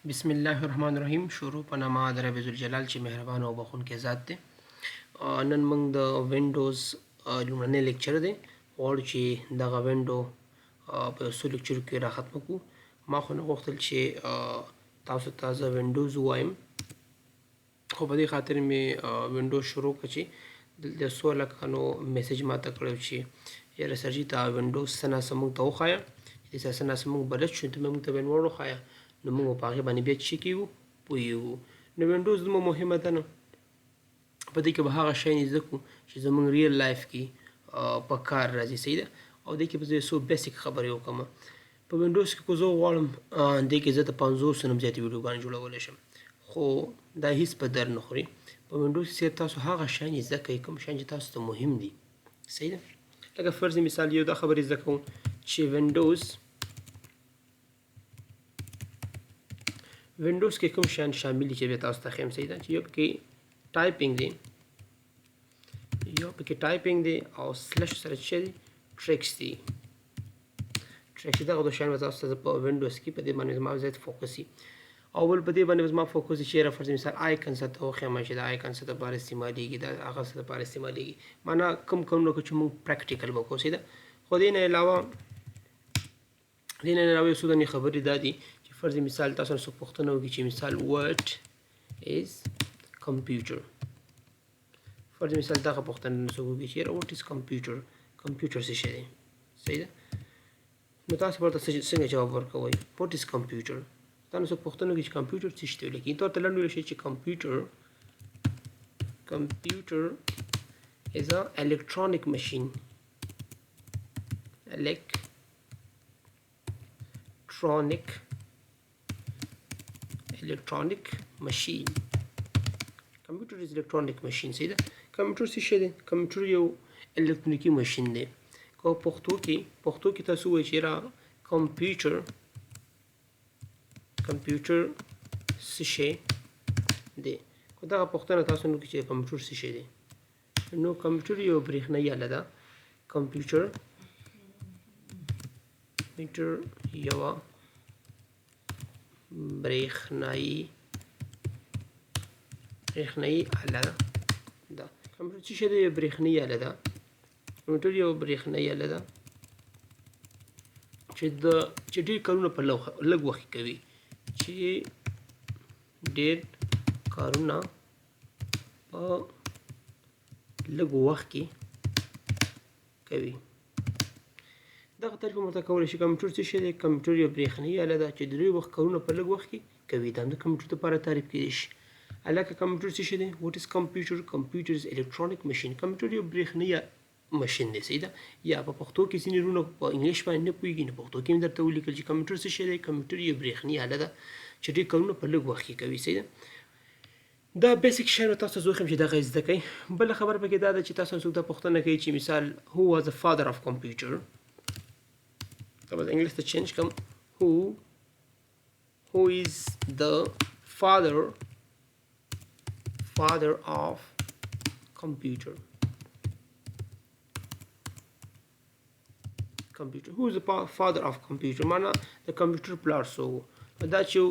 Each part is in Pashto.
بسم الله الرحمن الرحیم. شروع په نامه د رب ذوالجلال چې مهربان او بخښونکی ذات دی. نن موږ د ونډوز لومړنی لیکچر دی. غواړو چې دغه ونډو په یو څو لیکچرو کې را ختمه کړو. ما خو نه غوښتل چې تاسو ته زه ونډوز ووایم، خو په دې خاطر مې ونډوز شروع کړه چې د څو هلکانو میسج ماته کړی و چې یاره سرجي ته ونډوز څه ناڅه موږ ته وښایه، چې څه ناڅه موږ بلد شو ته موږ ته به نور وښایه، نو موږ په هغې باندې بیا څه کیږو پوهیږو. نو ونډوز زموږ مهمه ده، نو په دې کې به هغه شیان زده کړو چې زموږ ریل لایف کې په کار راځي. صحیح ده. او دې کې به زه څو بیسیک خبرې وکړم. په ونډوز کې که زه وغواړم دې کې زه د 500 نه زیاتې ویډیوګانې جوړولی شم، خو دا هیڅ په در نه خوري. په ونډوز کې تاسو هغه شیان زده کوئ کوم شیان چې تاسو ته مهم دي. صحیح ده. لکه فرض مثال یو دا خبرې زده کوم چې ونډوز کې کوم شیان شامل دي چې بیا تاسو ته ښیم. صحیح ده. چې یو پکې ټایپینګ دی او سلش سره چې دی ټریکس دي. ټریکس دغه دوه شیان به تاسو ته په ونډوز کې په دې باندې زما زیات فوکس وي. اول په دې باندې زما فوکس وي چې فرض مثال آیکن څه ته وښیم چې د آیکن څه دپاره استعمالیږي، د هغه څه دپاره استعمالیږي، معنا کوم کارونه چې موږ پریکټیکل وکړو. صحیح ده. خو دې نه علاوه یو څو دانې خبرې دا دي چې فرض مثال تاسو نه څوک پوښتنه وکړي چې مثال what is computer. فرض مثال دغه پوښتنه نه څوک وکړي چې یاره what is computer، کمپیوټر څه شی دی. صحیح ده. نو تاسو ورته څنګه جواب ورکوئ what is computer. تا نه څوک پوښتنه وکړي چې کمپیوټر څه شی دی، لکه یې ورته لنډ ویلی شي چې computer is a electronic machine. electronic machine. کمپیوټر از electronic machine. صحیح ده. کمپیوټر څه شی دی؟ کمپیوټر یو الکترونیکي ماشین دی. که پښتو کې تاسو وایئ چې را کمپیوټر څه شی دی، که دغه پوښتنه تاسو نه وکړي چې کمپیوټر څه شی دی، نو کمپیوټر یو برېښنایي آله ده. کمپیوټر یوه برېښنایي آله ده. کمپیوټر څه شی دی؟ یو برېښنایي آله ده. کمپیوټر یو برېښنایي آله ده چې ډېر کارونه په لږ وخت کې کوي. دغه تعریف هم ورته کولی شي. کمپیوټر څه شی دی؟ کمپیوټر یو برېښنایي آله ده چې ډېر وخت کارونه په لږ وخت کې کوي. دا هم د کمپیوټر لپاره تعریف کېدای شي. هلکه کمپیوټر څه شی دی؟ what is computer. computer is electronic machine. کمپیوټر یو برېښنایي ماشین دی. صحیح ده. یا په پښتو کې ځینې وروڼه په انګلیش باندې نه پوهېږي، نو پښتو کې مې درته ولیکل چې کمپیوټر څه شی دی؟ کمپیوټر یو برېښنایي آله ده چې ډېر کارونه په لږ وخت کې کوي. صحیح ده. دا بیسیک شیان به تاسو ته زه وښیم چې دغه زده کوئ. بله خبره پکې دا ده چې تاسو څوک دا پوښتنه کوي چې مثال who was the father of computer. دا به انګلیس ته چینج کړم. who is the father of computer. who is the father of computer معنا د کمپیوټر پلار څوک و. دا چې یو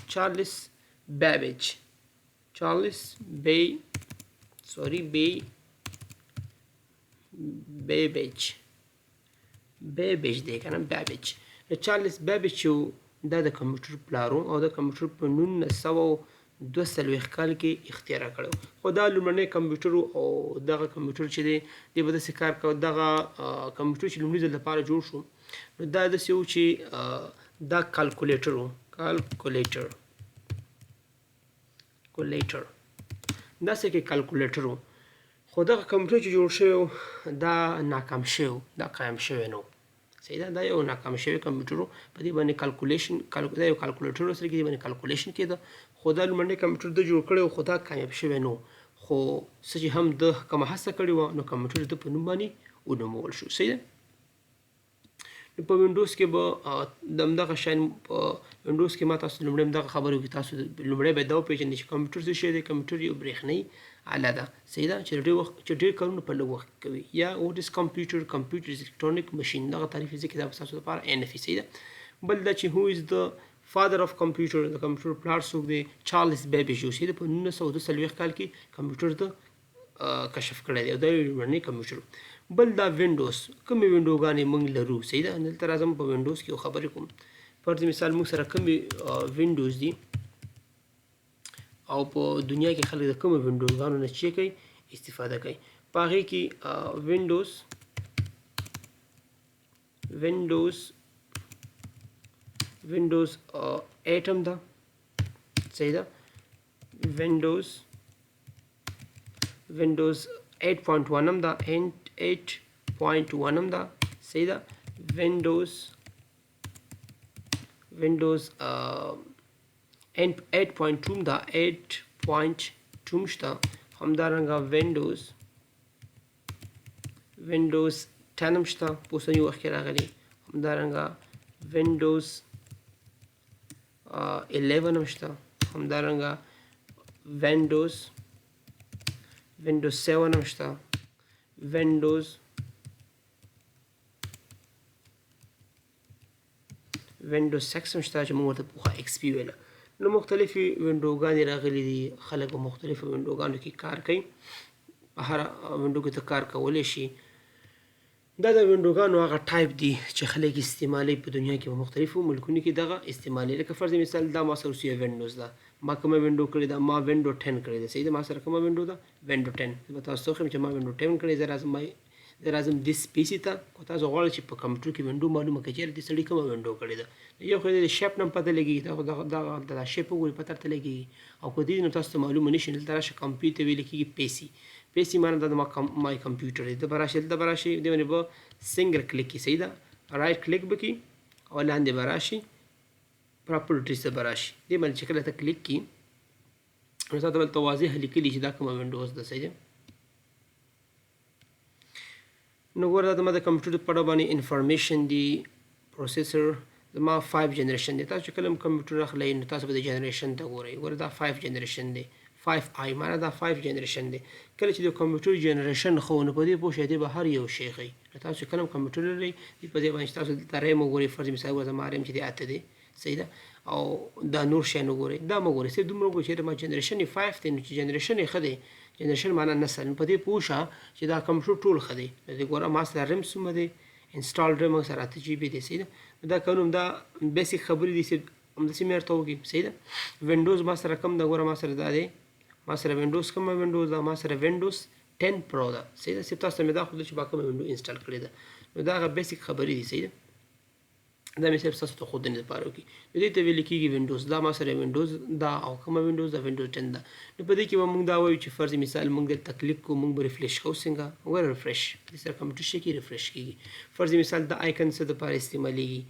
چارلس بیبیج دی که نه بیبیج. چارلس بیبیج چې دا د کمپیوټر پلار و او د کمپیوټر په 1942 کال کې اختراع کړی و. خو دا لومړنی کمپیوټر و او دغه کمپیوټر چې دی دی به داسې کار کوه. دغه کمپیوټر چې لومړي ځل لپاره جوړ شو نو دا داسې و چې دا کالکولیټر و. داسې کې کالکولیټر و. خو دغه کمپیوټر چې جوړ شوی و دا ناکام شوی و، دا قایم شوی نه و. صحیح ده. دا یو ناکام شوی کمپیوټر و. په دې باندې دا یو کالکولیټر و سره کې دې باندې کالکولیشن کېده. خو دا لومړنی کمپیوټر د جوړ کړی و، خو دا کامیاب شوی نه و. خو څه چې هم د کومه هڅه کړې وه نو کمپیوټر د په نوم باندې ونومول شو. صحیح ده. په ونډوز کې به د همدغه شیان په ونډوز کې ما تاسو لومړی همدغه خبرې وکړي. تاسو لومړی باید دا وپېژنئ چې کمپیوټر څه شی دی. کمپیوټر یو برېښنایي آله ده. صحیح ده. چې ډېر کارونه په لږ وخت کوي. یا what is computer. computer is electronic machine. دغه تعریف یې ځکه دا به ستاسو لپاره صحیح ده. بل دا چې هو از د فادر اف کمپیوټر د کمپیوټر پلار څوک دی چارلز بیبیج چې په 1942 کال کې کمپیوټر د کشف کړی دی او دا لومړنی کمپیوټر بل دا وینډوز کومې وینډوګانې موږ لرو صحیح ده دلته راځم په وینډوز کې یو خبرې کوم فرض مثال موږ سره کومې وینډوز دي او په دنیا کې خلک د کومو وینډوګانو نه چې کوي استفاده کوي په هغې کې وینډوز 8 هم ده صحیح ده وینډوز 8.1 هم ده 8.1 هم ده صحیح ده وینډوز 8.2 دا 8.2 شته همدارنګه وینډوز 10 هم شته په اوسني وخت کې راغلی همدارنګه وینډوز 11 هم شته همدارنګه وینډوز 7 هم شته وینډوز 6 هم شته چې موږ ورته پوښه ایکس پی ویله نو مختلفې وینډوګانې راغلي دي خلک په مختلفو وینډوګانو کې کار کوي په هر وینډو کې ته کار کولی شي دا د وینډوګانو هغه ټایپ دي چې خلک استعمالوي په دنیا کې په مختلفو ملکونو کې دغه استعمالوي لکه فرض مثال دا ما سره اوس یو وینډوز ده ما کومه وینډو کړې ده ما وینډو 10 کړې ده صحیح ده ما سره کومه وینډو ده وینډو 10 زه به تاسو ته وښیم چې ما وینډو 10 کړې زه راځم دې سپیسي ته کو تاسو غواړئ چې په کمپیوټر کې وینډو معلومه کړئ چېرې دې سړي کومه وینډو کړې ده یو خو د شیپ نه پته لګېږي دا شیپ وګورئ پته درته لګېږي او که دې نه تاسو ته معلومه نه شي دلته راشه کمپیوټر ته ویل کېږي پیسي معنی دا د مای کمپیوټر دی دلته به راشي دلته به راشي دې باندې به سنګل کلیک کړي صحیح ده رایټ کلیک به کړي او لاندې به راشي پراپرټیز ته به راشي دې باندې چې کله ته کلیک کړي نو تا ته به واضح لیکلي چې دا کومه وینډوز ده صحیح ده نو ګوره دا زما د کمپیوټر په اړه باندې انفارمیشن دی پروسیسر زما 5 جنریشن دی تاسو چې کله کمپیوټر اخلئ نو تاسو به د جنریشن ته ګورئ ګوره دا 5 جنریشن دی 5i معنی دا 5 جنریشن دی کله چې د کمپیوټر جنریشن خو نو په دې پوه شئ دی به هر یو شی ښیي تاسو چې کله کمپیوټر لرئ په دې باندې تاسو دلته ریم وګورئ فرض مثال زما ریم چې دی 8 دی صحیح ده او دا نور شیان وګورئ دا مه ګورئ صرف دومره وګورئ چې ما جنریشن یې 5 دی نو چې جنریشن یې ښه دی جنریشن معنی نسل په دې پوه شه چې دا کمپیوټر ټول ښه دی د دې ګوره ما سره ریم څومره دی انسټال ریم سره 8 جی بي دی صحیح ده دا کوم دا بیسیک خبرې دي چې همداسې مې ورته وکړي صحیح ده وینډوز ما سره کم ده ګوره ما سره دا دی ما سره وینډوز کومه وینډوز ده ما سره وینډوز 10 پرو ده صحیح ده صرف تاسو ته مې دا ښودل چې ما کومه وینډو انسټال کړې ده نو دا هغه بیسیک خبرې دي صحیح ده دا مې صرف تاسو ته ښودنې لپاره وکړي نو دې ته ویل کېږي وینډوز دا ما سره وینډوز دا او کومه وینډوز ده وینډوز 10 ده نو په دې کې به موږ دا وایو چې فرض مثال موږ دلته کلیک کوو موږ به ریفریش کوو څنګه وګوره ریفریش دې سره کمپیوټر شي کې ریفریش کېږي فرض مثال دا آیکن څه دپاره استعمالیږي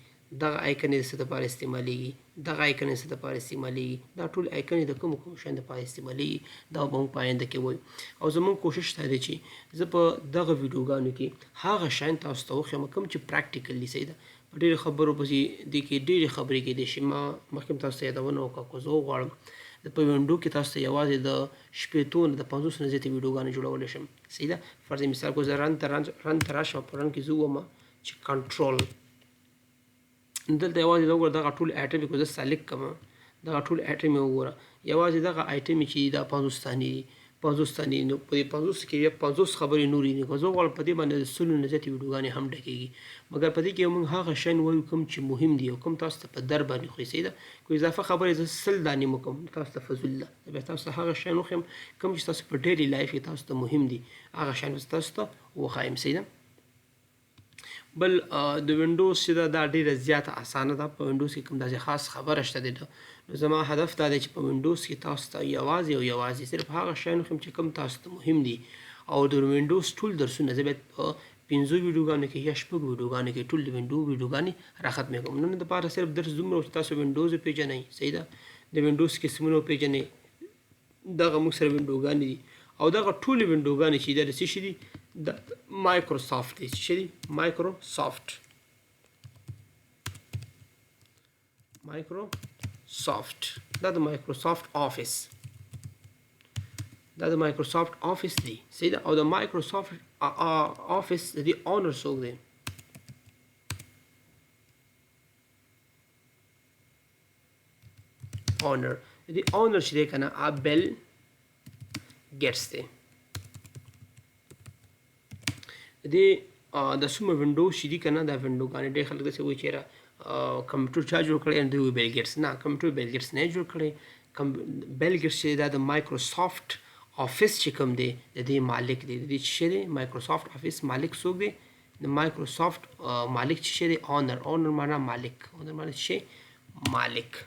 دغه آیکن یې څه دپاره استعمالیږي دغه آیکن یې څه دپاره استعمالیږي دا ټول آیکن یې د کومو شیانو دپاره استعمالیږي دا به موږ په آینده کې وایو او زموږ کوشش دا دی چې زه په دغه ویډیوګانو کې هغه شیان تاسو ته وښیم کوم چې پراکټیکل دي صحیح ده په ډېرو خبرو پسې دې کې ډېرې خبرې کېدای شي ما مخکې تاسو ته یادونه وکړه که زه وغواړم د په وینډو کې تاسو ته یوازې د شپېتو نه د 50 نه زیاتې ویډیوګانې جوړولی شم صحیح ده فرض مثال کو زه رن ته راشم په رن کې زه ووم چې کنټرول دلته یوازې دا وګوره دغه ټول ایټم یې که زه سلیکټ کړم دغه ټول ایټم یې وګوره یوازې دغه ایټم یې چې دا 50 ثانیې دي 50 ثانیې نو په دې 50 کې بیا 50 خبرې نورې دي که زه وغواړم په دې باندې د سلو نه زیاتې ویډیوګانې هم ډکېږي مګر په دې کې موږ هغه شیان وایو کوم چې مهم دي او کوم تاسو ته په در باندې خوري صحیح ده کوم اضافه خبرې زه 100 دانې مو کوم تاسو ته فضول ده بیا تاسو ته هغه شیان وښیم کوم چې تاسو په ډیلی لایف کې تاسو ته مهم دي هغه شیان تاسو ته وښایم صحیح ده بل د وینډوز چې دا ډیره زیاته اسانه ده په وینډوز کې کوم داسې خاص خبره شته دی نو زما هدف دا دی چې په وینډوز کې تاسو ته یوازې صرف هغه شیان وښیم چې کوم تاسو ته مهم دي او د وینډوز ټول درسونه زه باید په 5 ویډیوګانو کې یا 6 ویډیوګانو کې ټول د ویډیوګانې راختمې کوم نن دپاره صرف درس دومره چې تاسو وینډوز وپېژنئ صحیح ده د وینډوز قسمونه وپېژنئ دغه موږ سره وینډوګانې دي او دغه ټولې وینډوګانې چې دا د څه شي دي د مایکروسافټ دی څه دي مایکروسافټ دا د مایکروسافټ آفیس دا د مایکروسافټ آفیس دی صحیح ده او د مایکروسافټ آفیس د دې اونر څوک دی اونر د دې اونر چې دی که نه بیل ګیټس دی د دې د څومره وینډوز چې دي که نه دا وینډوګانې ډېر خلک داسې وایي چېرې کمپیوټر چا جوړ کړی دوی وایي بیل ګیټس نه کمپیوټر بیل ګیټس نه یې جوړ کړی بیل ګیټس چې دا د مایکروسافټ آفیس چې کوم دی د دې مالک دی د دې چې شی دی مایکروسافټ آفیس مالک څوک دی د مایکروسافټ مالک چې شی دی اونر معنا مالک اونر معنا شی مالک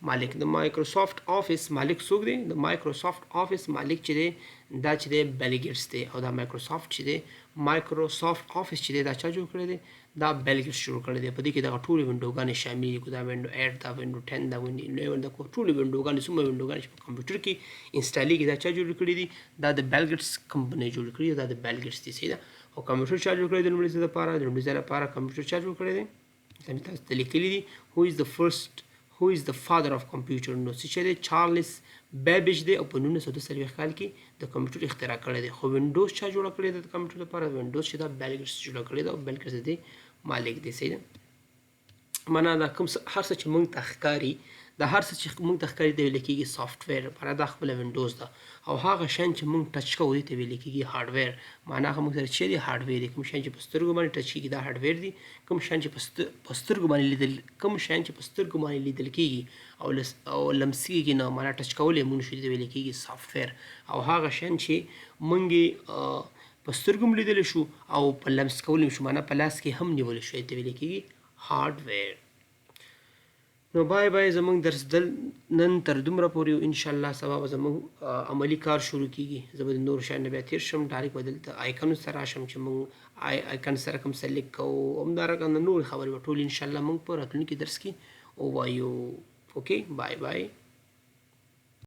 مالک د مایکروسافټ آفیس مالک څوک دی د مایکروسافټ آفیس مالک چې دی دا چې دی بیل ګیټس دی او دا مایکروسافټ چې دی مایکروسافټ آفیس چې دی دا چا جوړ کړی دی دا بیل ګیټس جوړ کړی دی په دې کې دغه ټولې وینډوګانې شامل دي دا وینډو 8 دا وینډو 10 دا وینډو 11 دا ټولې وینډوګانې څومره وینډوګانې چې په کمپیوټر کې انسټالېږي دا چا جوړ کړي دي دا د بیل ګیټس کمپنۍ جوړ کړي دا د بیل ګیټس دي صحیح ده او کمپیوټر چا جوړ کړی دی لومړي ځل لپاره د لومړي ځل لپاره کمپیوټر چا جوړ کړی دی تاسو ته لیکلي دي who is the father of computer نو څه چې دی چارلس بیبیج دی او په 1940 کال کې د کمپیوټر اختراع کړی دی خو وینډوز چا جوړه کړې ده د کمپیوټر لپاره وینډوز چې دا بیل ګیټس جوړه کړې ده او بیل ګیټس دی مالک دی صحیح ده معنا دا کوم هر څه چې موږ ته ښکاري دا هر څه چې موږ ته ښکاري ته ویل کېږي سافټویر معنا دا خپله وینډوز ده او هغه شیان چې موږ ټچ کوو دې ته ویل کېږي هارډویر معنا هغه موږ سره چې دی هارډویر دی کوم شیان چې په سترګو باندې ټچ کېږي دا هارډویر دي کوم شیان چې په سترګو باندې لیدل کېږي او لمس کېږي نه معنا ټچ کول یې موږ شو دې ته ویل کېږي سافټویر او هغه شیان چې موږ په سترګو هم لیدلی شو او په لمس کولی شو معنا په لاس کې هم نیولی شو دې ته ویل کېږي هارډویر نو بای بای زموږ درس نن تر دومره پورې انشاءالله سبا به زموږ عملي کار شروع کېږي زه به د نورو شیانو بیا تېر شم ډایرکټ به دلته آیکنو سره راشم چې موږ آیکن سره کوم سلیکټ کوو همدارنګه نورې خبرې به ټولې انشاءالله موږ په راتلونکي درس کې ووایو اوکې بای بای